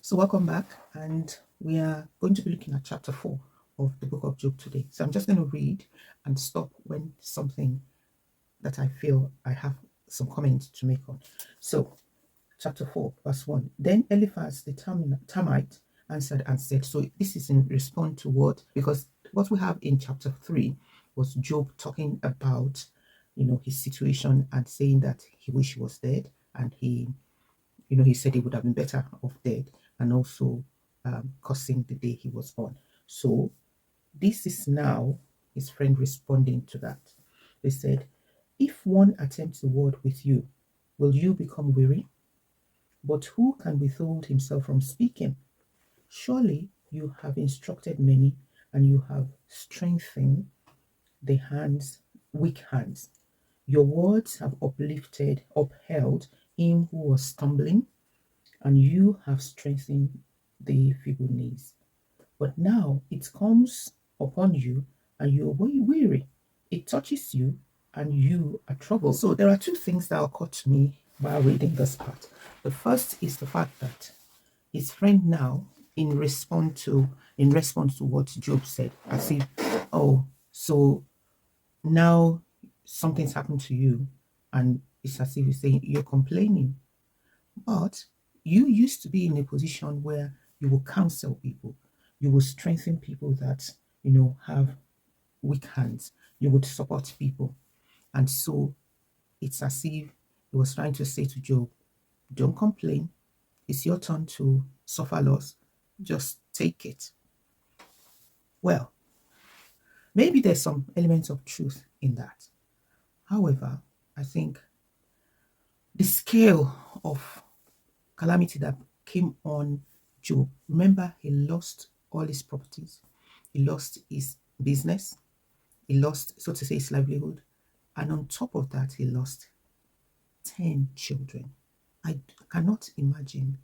So welcome back, and we are going to be looking at chapter 4 of the book of Job today. So I'm just going to read and stop when something that I feel I have some comments to make on. So chapter 4 verse 1. Then Eliphaz the Temanite answered and said, so this is in response to because what we have in chapter 3 was Job talking about his situation and saying that he wished he was dead, and he said he would have been better off dead, and also cursing the day he was born. So this is now his friend responding to that. They said, if one attempts the word with you, will you become weary? But who can withhold himself from speaking? Surely you have instructed many, and you have strengthened the weak hands. Your words have upheld him who was stumbling, and you have strengthened the feeble knees. But now it comes upon you, and you are weary. It touches you, and you are troubled. So there are two things that occur to me while reading this part. The first is the fact that his friend now, in response to what Job said, as if, oh, so now something's happened to you, and it's as if he's saying you're complaining. But you used to be in a position where you will counsel people, you will strengthen people that have weak hands, you would support people. And so it's as if he was trying to say to Job, don't complain. It's your turn to suffer loss. Just take it. Well, maybe there's some elements of truth in that. However, I think the scale of calamity that came on Job, remember, he lost all his properties, he lost his business, he lost, so to say, his livelihood, and on top of that, he lost 10 children. I cannot imagine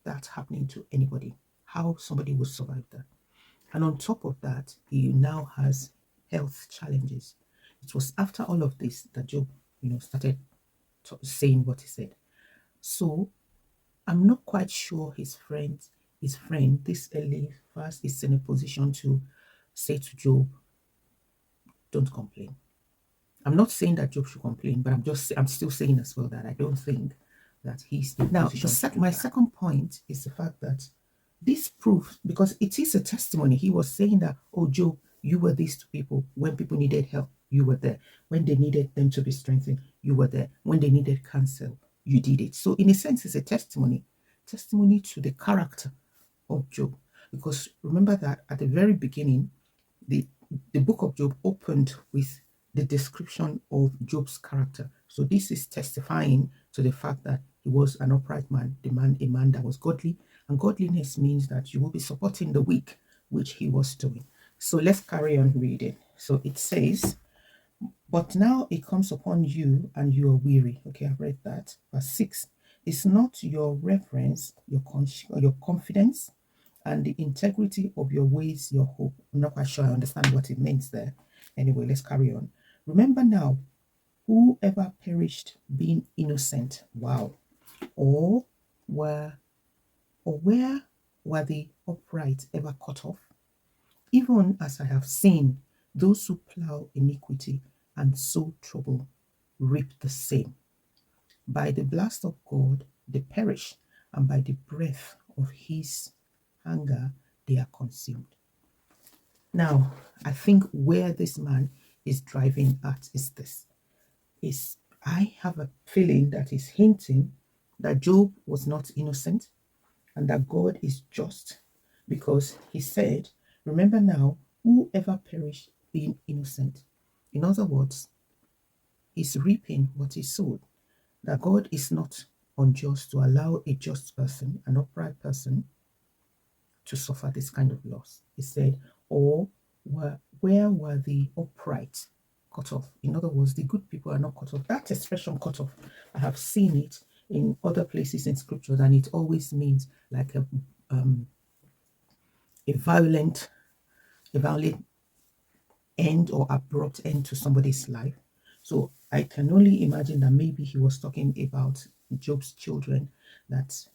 that happening to anybody, how somebody would survive that. And on top of that, he now has health challenges. It was after all of this that Job, started saying what he said. So I'm not quite sure his friend, this Eliphaz, is in a position to say to Job, don't complain. I'm not saying that Job should complain, but I'm still saying as well that I don't think that he's in now. My second point is the fact that this proves, because it is a testimony. He was saying that, oh, Job, you were this to people when people needed help, you were there. When they needed them to be strengthened, you were there. When they needed counsel, you did it. So in a sense, it's a testimony to the character of Job. Because remember that at the very beginning, the book of Job opened with the description of Job's character. So this is testifying to the fact that he was an upright man, a man that was godly, and godliness means that you will be supporting the weak, which he was doing. So let's carry on reading. So it says, but now it comes upon you, and you are weary. Okay, I've read that. Verse 6. It's not your reverence, your confidence, and the integrity of your ways, your hope. I'm not quite sure I understand what it means there. Anyway, let's carry on. Remember now, whoever perished being innocent. Wow. Or where were the upright ever cut off? Even as I have seen, those who plow iniquity and sow trouble reap the same. By the blast of God they perish, and by the breath of his anger they are consumed. Now, I think where this man is driving at is this. I have a feeling that he's hinting that Job was not innocent and that God is just, because he said, remember now, whoever perished being innocent. In other words, he's reaping what he sowed. That God is not unjust to allow a just person, an upright person, to suffer this kind of loss. He said, or where were the upright cut off? In other words, the good people are not cut off. That expression cut off, I have seen it in other places in scripture, and it always means like a violent end or abrupt end to somebody's life. So I can only imagine that maybe he was talking about Job's children, that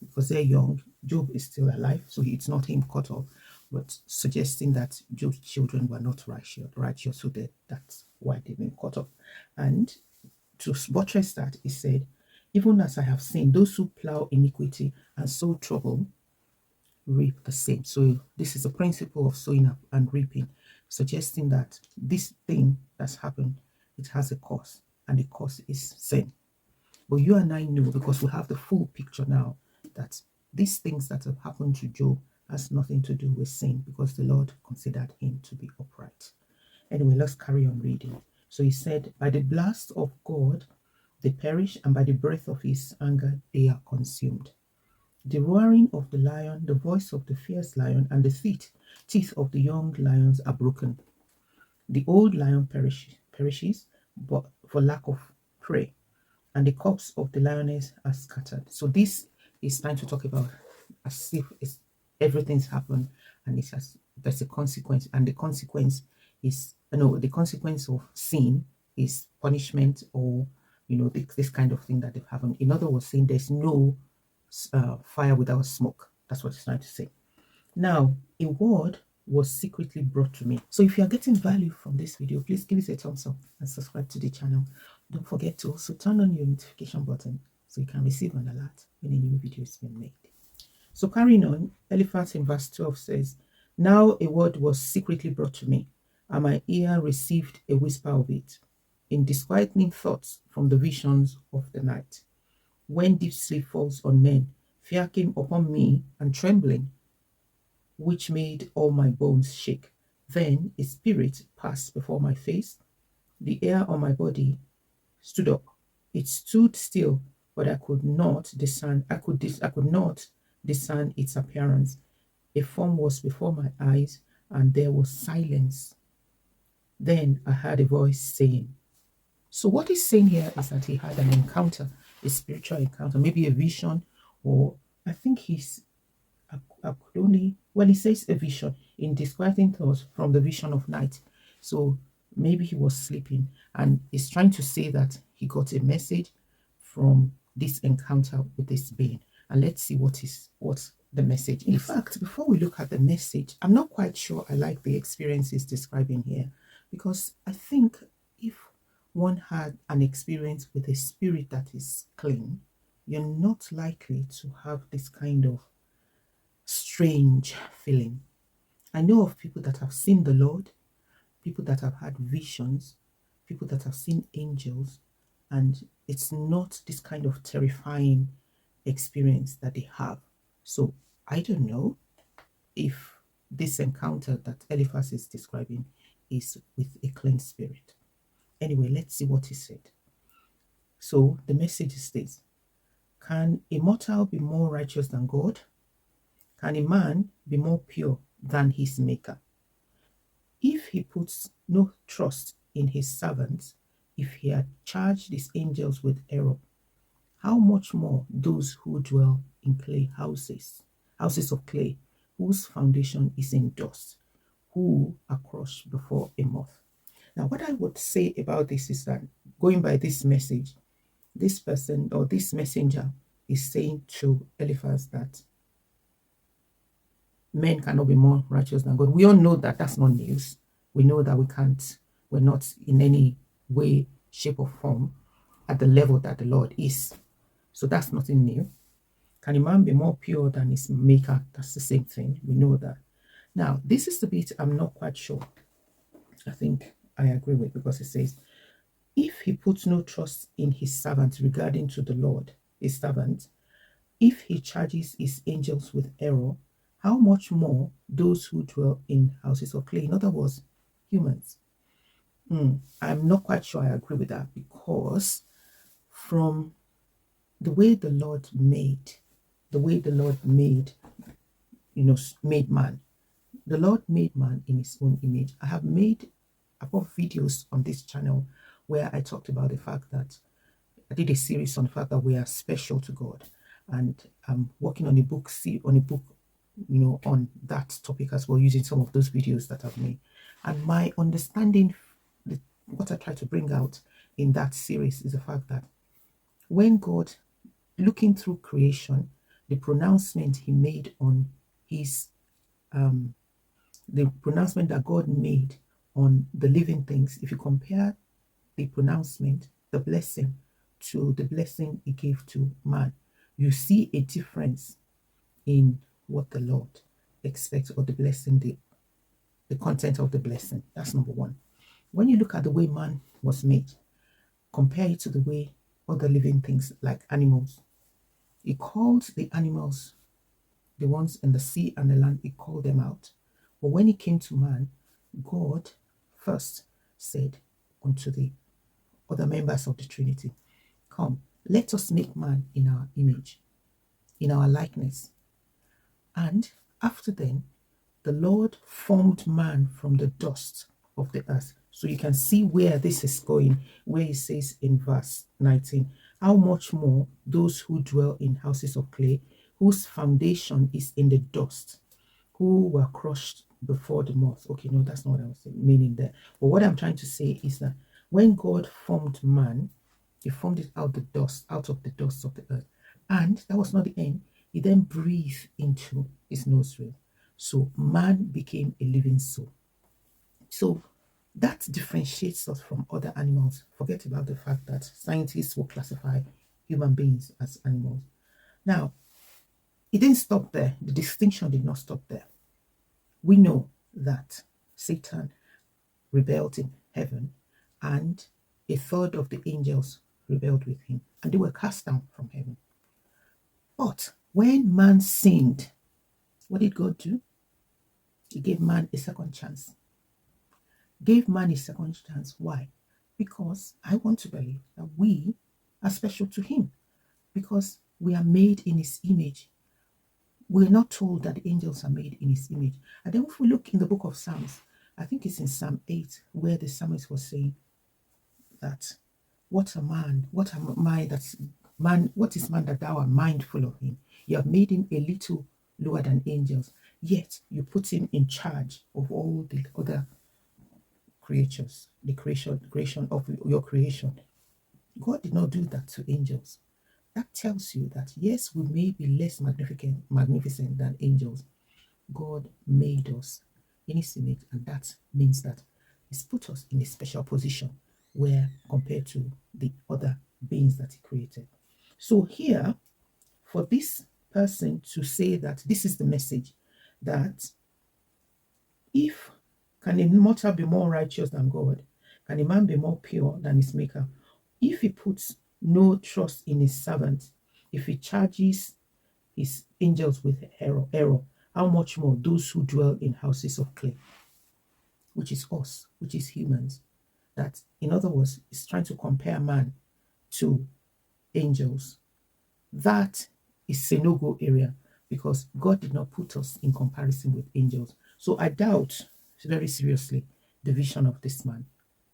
because they're young. Job is still alive, so it's not him cut off, but suggesting that Job's children were not righteous, so that's why they've been cut off. And to buttress that, he said, even as I have seen, those who plow iniquity and sow trouble reap the same. So this is a principle of sowing up and reaping, suggesting that this thing that's happened, it has a cause, and the cause is sin. But you and I know, because we have the full picture now, that these things that have happened to Job has nothing to do with sin, because the Lord considered him to be upright. Anyway, let's carry on reading. So he said, by the blast of God they perish, and by the breath of his anger they are consumed. The roaring of the lion, the voice of the fierce lion, and the teeth of the young lions are broken. The old lion perishes, but for lack of prey, and the corpse of the lioness are scattered. So this is time to talk about as if everything's happened, and there's a consequence, and the consequence is the consequence of sin is punishment, or this kind of thing that they've happened. In other words, saying there's no fire without smoke. That's what it's trying to say. Now, a word was secretly brought to me. So if you are getting value from this video, please give it a thumbs up and subscribe to the channel. Don't forget to also turn on your notification button so you can receive an alert when a new video is being made. So carrying on, Eliphaz in verse 12 says, now a word was secretly brought to me, and my ear received a whisper of it, in disquieting thoughts from the visions of the night. When deep sleep falls on men, fear came upon me, and trembling, which made all my bones shake. Then a spirit passed before my face. The hair on my body stood up. It stood still, but I could not discern. I could not discern its appearance. A form was before my eyes, and there was silence. Then I heard a voice saying. So what he's saying here is that he had an encounter, a spiritual encounter, maybe a vision, or I think he says a vision, in disquieting thoughts from the vision of night. So maybe he was sleeping, and he's trying to say that he got a message from this encounter with this being. And let's see what the message is. In fact, before we look at the message, I'm not quite sure I like the experience he's describing here, because I think if one had an experience with a spirit that is clean, you're not likely to have this kind of strange feeling. I know of people that have seen the Lord, people that have had visions, people that have seen angels, and it's not this kind of terrifying experience that they have. So I don't know if this encounter that Eliphaz is describing is with a clean spirit. Anyway, let's see what he said. So the message is this: can a mortal be more righteous than God? Can a man be more pure than his maker? If he puts no trust in his servants, if he had charged his angels with error, how much more those who dwell in clay houses of clay, whose foundation is in dust, who are crushed before a moth. Now, what I would say about this is that, going by this message, this person or this messenger is saying to Eliphaz that men cannot be more righteous than God. We all know that that's not news. We know that we're not in any way, shape, or form at the level that the Lord is. So that's nothing new. Can a man be more pure than his maker? That's the same thing. We know that. Now, this is the bit I'm not quite sure. I think I agree with, because it says, if he puts no trust in his servant regarding to the Lord, his servant, if he charges his angels with error, how much more those who dwell in houses of clay? In other words, humans. I'm not quite sure I agree with that, because from the way the Lord made made man, the Lord made man in his own image. I have made above videos on this channel where I talked about the fact that I did a series on the fact that we are special to God, and I'm working on a book on that topic as well, using some of those videos that I've made. And my understanding, what I try to bring out in that series, is the fact that when God, looking through creation, the pronouncement he made on his, the pronouncement that God made on the living things, if you compare the pronouncement, the blessing, to the blessing he gave to man, you see a difference in what the Lord expects, or the blessing, the content of the blessing. That's number one. When you look at the way man was made, compare it to the way other living things like animals. He called the animals, the ones in the sea and the land, he called them out. But when it came to man, God first said unto the other members of the Trinity, come, let us make man in our image, in our likeness. And after then, the Lord formed man from the dust of the earth. So you can see where this is going, where it says in verse 19, how much more those who dwell in houses of clay, whose foundation is in the dust, who were crushed before the moth. Okay, no, that's not what I was meaning there. But what I'm trying to say is that when God formed man, he formed it out of the dust of the earth. And that was not the end. He then breathed into his nostril. So man became a living soul. So that differentiates us from other animals. Forget about the fact that scientists will classify human beings as animals. Now, it didn't stop there. The distinction did not stop there. We know that Satan rebelled in heaven, and a third of the angels rebelled with him, and they were cast down from heaven. But when man sinned, what did God do? He gave man a second chance. Gave man a second chance. Why? Because I want to believe that we are special to him, because we are made in his image. We're not told that the angels are made in his image. And then if we look in the book of Psalms, I think it's in Psalm 8, where the psalmist was saying that, what a man, what am I that man, what is man that thou art mindful of him? You have made him a little lower than angels, yet you put him in charge of all the other creatures, the creation of your creation. God did not do that to angels. That tells you that yes, we may be less magnificent than angels. God made us in his image, and that means that he's put us in a special position where compared to the other beings that he created. So here, for this person to say that this is the message, that if can a mortal be more righteous than God? Can a man be more pure than his maker? If he puts no trust in his servant, if he charges his angels with error, how much more those who dwell in houses of clay, which is us, which is humans. That, in other words, is trying to compare man to angels. That is a no-go area, because God did not put us in comparison with angels. So I doubt very seriously the vision of this man,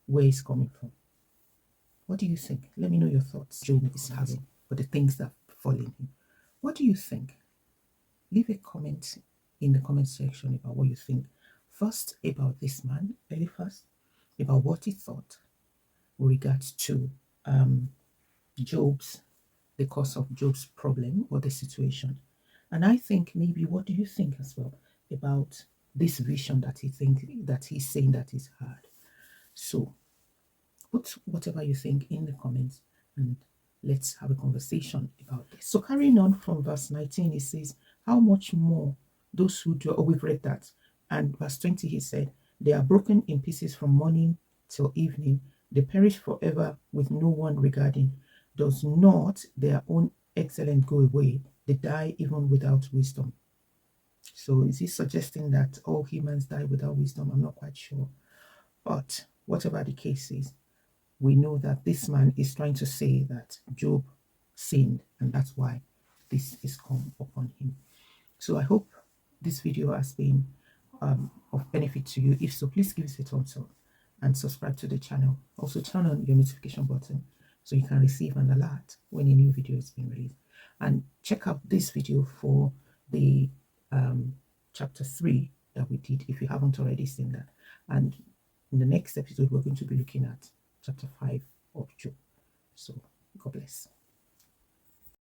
where he's coming from. What do you think? Let me know your thoughts. Job is having for the things that fall in him. What do you think? Leave a comment in the comment section about what you think. First, about this man, Eliphaz, about what he thought with regards to the cause of Job's problem or the situation. And I think maybe, what do you think as well about this vision that he's saying that is hard? So put whatever you think in the comments, and let's have a conversation about this. So carrying on from verse 19, it says, how much more those who do, we've read that. And verse 20, he said, they are broken in pieces from morning till evening. They perish forever with no one regarding. Does not their own excellence go away? They die even without wisdom. So is he suggesting that all humans die without wisdom? I'm not quite sure. But whatever the case is, we know that this man is trying to say that Job sinned, and that's why this is come upon him. So I hope this video has been of benefit to you. If so, please give us a thumbs up and subscribe to the channel. Also turn on your notification button so you can receive an alert when a new video is being released. And check out this video for the chapter 3 that we did, if you haven't already seen that. And in the next episode, we're going to be looking at chapter 5 of Job. So God bless.